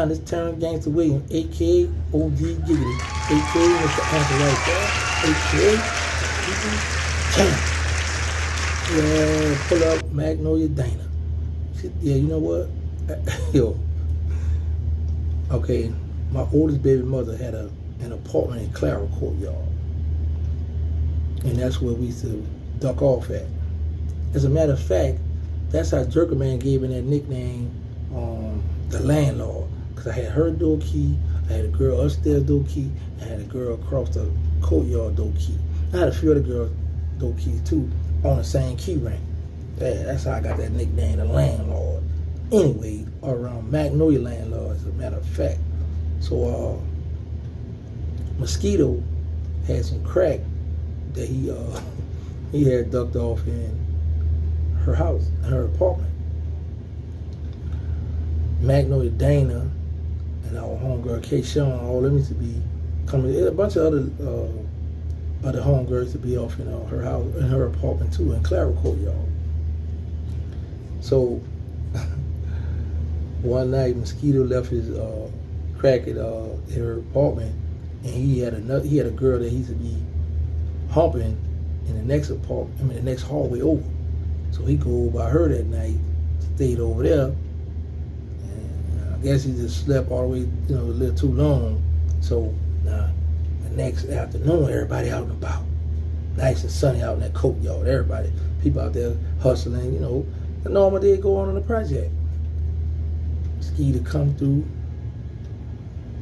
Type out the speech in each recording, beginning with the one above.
Now, this Terrance Gangsta Williams, a.k.a. OG Giggity, a.k.a. Mr. Anthony right there, a.k.a. Champ. Yeah, pull up Magnolia Dana. Yeah, you know what? Yo. Okay, my oldest baby mother had an apartment in Clara Courtyard. And that's where we used to duck off at. As a matter of fact, that's how Jerker Man gave me that nickname, the landlord. Because I had her door key, I had a girl upstairs door key, I had a girl across the courtyard door key. I had a few other girls door keys too on the same key ring. Yeah, that's how I got that nickname, the landlord. Anyway, around Magnolia landlord, as a matter of fact. So Mosquito had some crack that he had ducked off in her house, in her apartment. Magnolia Dana and our homegirl K-Shawn, all them used to be coming. A bunch of other homegirls to be off in her house, in her apartment too, in Clara Courtyard. So one night, Mosquito left his crack at her apartment, and he had a girl that he used to be humping in the next apartment, the next hallway over. So he go by her that night, stayed over there, and I guess he just slept all the way, a little too long. So now the next afternoon, everybody out and about, nice and sunny out in that courtyard. Everybody, people out there hustling, the normal day go on in the project. Mosquito come through,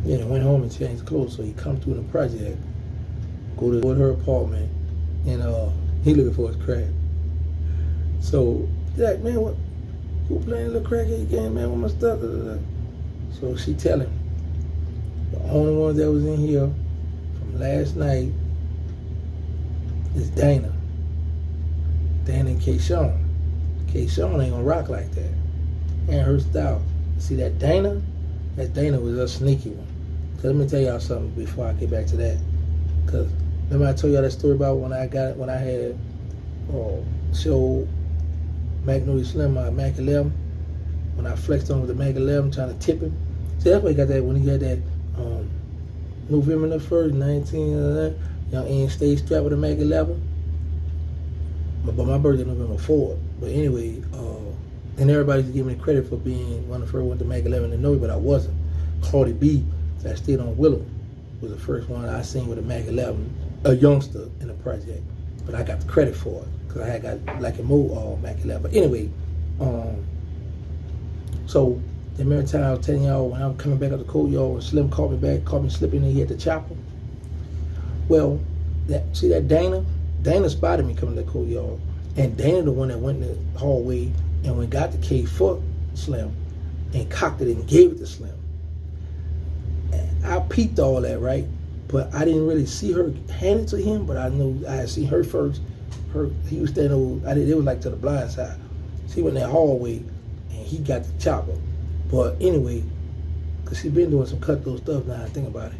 went home and changed clothes, so he come through in the project, go to her apartment, and he looking for his crack. So he's like, man, who playing a little crackhead game, man, with my stuff? So she tell him, the only ones that was in here from last night is Dana and K-Shawn. K-Shawn ain't gonna rock like that. And her style. See that Dana was a sneaky one. So let me tell y'all something before I get back to that. Cause remember I told y'all that story about when I had showed Magnolia Slim my Mac 11, when I flexed on with the Mac 11 trying to tip him. See, that's why he got that when he had that November the 1st, 19, y'all ain't stay strapped with a Mac 11. But my birthday November 4th. But anyway, and everybody's giving me credit for being one of the first ones to Mac 11 to know, but I wasn't. Claudie B, that stayed on Willow, was the first one I seen with a Mac 11, a youngster in the project. But I got the credit for it, because I had got like a Mac 11. But anyway, so the remember time I was telling y'all when I was coming back up the courtyard, when Slim caught me slipping, and he had the chopper. Well, see that Dana spotted me coming to the courtyard, and Dana the one that went in the hallway and when got the K for Slim and cocked it and gave it to Slim. And I peeped all that, right? But I didn't really see her hand it to him, but I knew I had seen her first. He was standing over, it was like to the blind side. She went in that hallway and he got the chopper. But anyway, because she been doing some cutthroat stuff now, I think about it.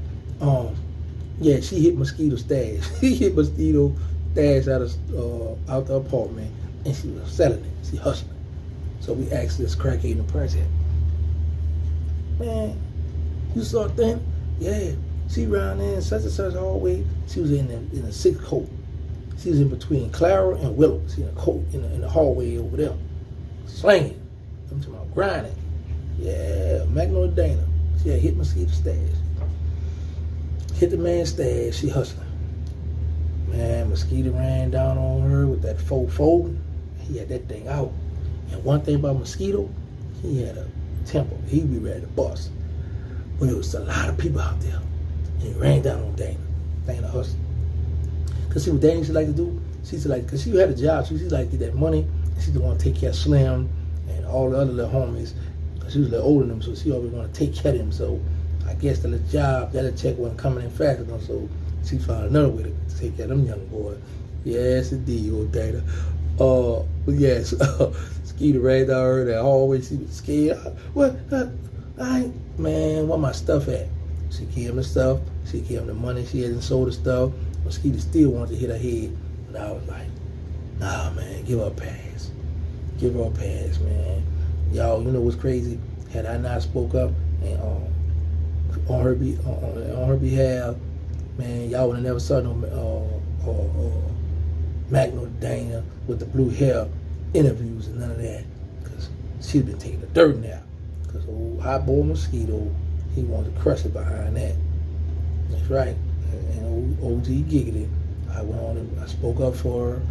Yeah, she hit Mosquito stash. She hit Mosquito stash out the apartment, and she was selling it. She hustling. So we asked this crackhead in the project, man, you saw that? Yeah, she round there in such and such hallway. She was in a 6th coat. She was in between Clara and Willow. She in a coat in the hallway over there, slinging. I'm talking about grinding. Yeah, Magnolia Dana. She had hit Mosquito stash. Hit the man's stash. She hustling. Man, Mosquito ran down on her with that 4-4. He had that thing out. And one thing about Mosquito, he had a temper. He'd be ready to bust. But there was a lot of people out there. And he ran down on Dana. Dana hustling. Because see what Dana used to like to do? She used to like, because she had a job, so she used to like to get that money. And she used to want to take care of Slim and all the other little homies. She was a little older than them, so she always want to take care of them. So I guess the little job, that little check wasn't coming in fast enough, so she found another way to take care of them young boys. Yes, indeed, old Dana. But yes, Skeeter ran down her that hallway. She was scared. What? Man, where my stuff at? She gave him the stuff. She gave him the money. She hadn't sold the stuff. Mosquito still wanted to hit her head. But I was like, nah, man, give her a pass. Give her a pass, man. Y'all, you know what's crazy? Had I not spoke up and on her behalf, man, y'all would have never saw no Magnolia Dana with the blue hair interviews and none of that, because she'd been taking a dirt nap. Because old hot boy Mosquito, he wanted to crush it behind that. That's right. And old OG Giggity, I went on and I spoke up for her,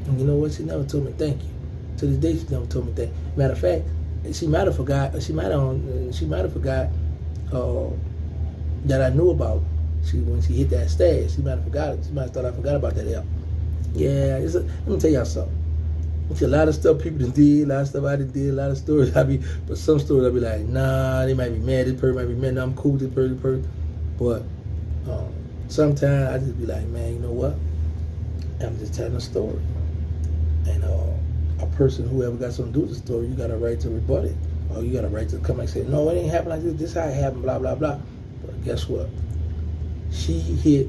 and you know what? She never told me thank you. To this day, she never told me thank you. Matter of fact, she might have forgot. She might have forgot that I knew about. When she hit that stage, she might have forgot it. She might have thought I forgot about that L. Yeah, let me tell y'all something. It's a lot of stuff people done did, a lot of stuff I done did, a lot of stories but some stories I be like, nah, they might be mad, this person might be mad, nah, I'm cool with this person. But sometimes I just be like, man, you know what? I'm just telling a story. And a person, whoever got something to do with the story, you got a right to rebut it. Or you got a right to come and say, no, it ain't happened like this, this is how it happened, blah, blah, blah. But guess what? She hit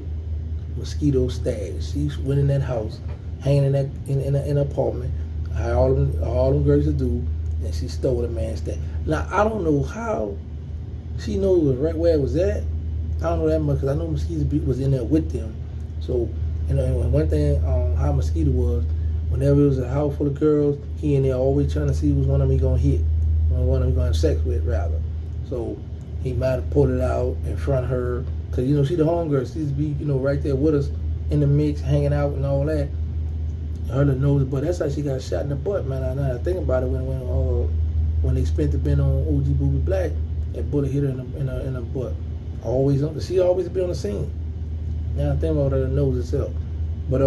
Mosquito's stash. She went in that house, hanging in an apartment, how all them girls to do, and she stole a man's stash. Now, I don't know how she knows right where it was at. I don't know that much, because I know Mosquito was in there with them. So, and one thing how Mosquito was, whenever it was a house full of girls, he in there always trying to see which one of them he gonna hit, one of them he gonna have sex with, rather. So he might have pulled it out in front of her, because she the homegirl. She used to be right there with us in the mix, hanging out and all that. Her little nose, but that's how she got shot in the butt, man. I think about it when they spent the bin on OG Booby Black, that bullet hit her in the butt. She always be on the scene. Now I think about her nose itself, but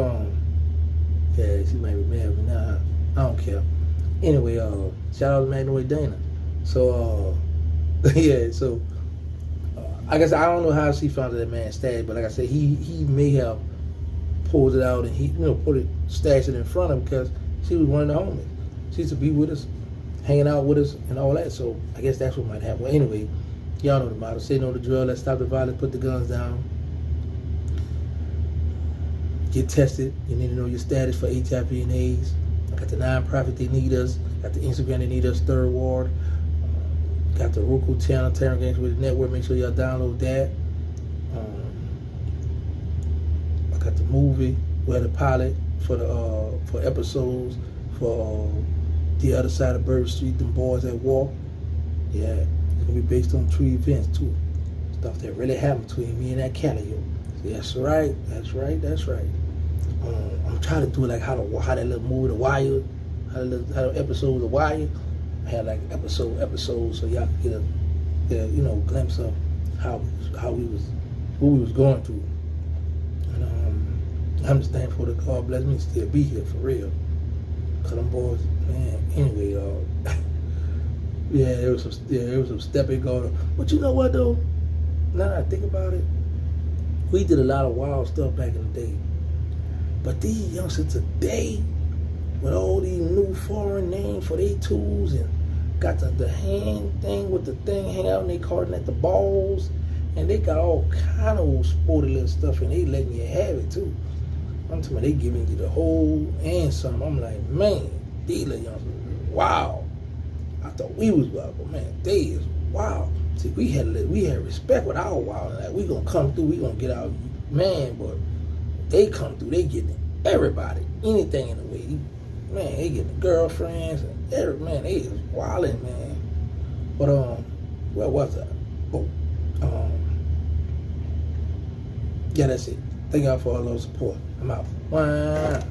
yeah, she might be mad, but nah, I don't care. Anyway, shout out to Magnolia Dana. So yeah, so I guess I don't know how she found that man's stash, but like I said, he may have pulled it out and he stashed it in front of him, because she was one of the homies. She used to be with us, hanging out with us and all that. So I guess that's what might happen. Well, anyway, y'all know the motto. Say no to drill. Let's stop the violence. Put the guns down. Get tested. You need to know your status for HIV and AIDS. I got the nonprofit, they need us. Got the Instagram, they need us. Third Ward. Got the Roku channel, Terrance Gangsta Williams Network. Make sure y'all download that. I got the movie, the pilot for episodes for The Other Side of Bird Street, Them Boys That Walk. Yeah, it's gonna be based on true events too. Stuff that really happened between me and that Callio. That's right. I'm trying to do it like how that little movie, The Wire, how the episode of The Wire. I had like episodes, so y'all can get a glimpse of what we was going through. And I'm just thankful that God bless me to still be here for real. Cause them boys, man. Anyway, there was some stepping going on. But you know what though? Now that I think about it, we did a lot of wild stuff back in the day. But these youngsters today, with all these new foreign names for their tools, and got the hand thing with the thing hang out in their carton at the balls, and they got all kind of sporty little stuff, and they letting you have it too. I'm talking about they giving you the whole and some. I'm like, man, these little youngsters, wow. I thought we was wild, but man, they is wild. See, we had respect with our wild. Like, we gonna come through, we gonna get out, man. But they come through, they getting everybody, anything in the way. Man, they getting the girlfriends and man, they is wilding, man. But where was I? Yeah, that's it. Thank y'all for all the support. I'm out. Wow.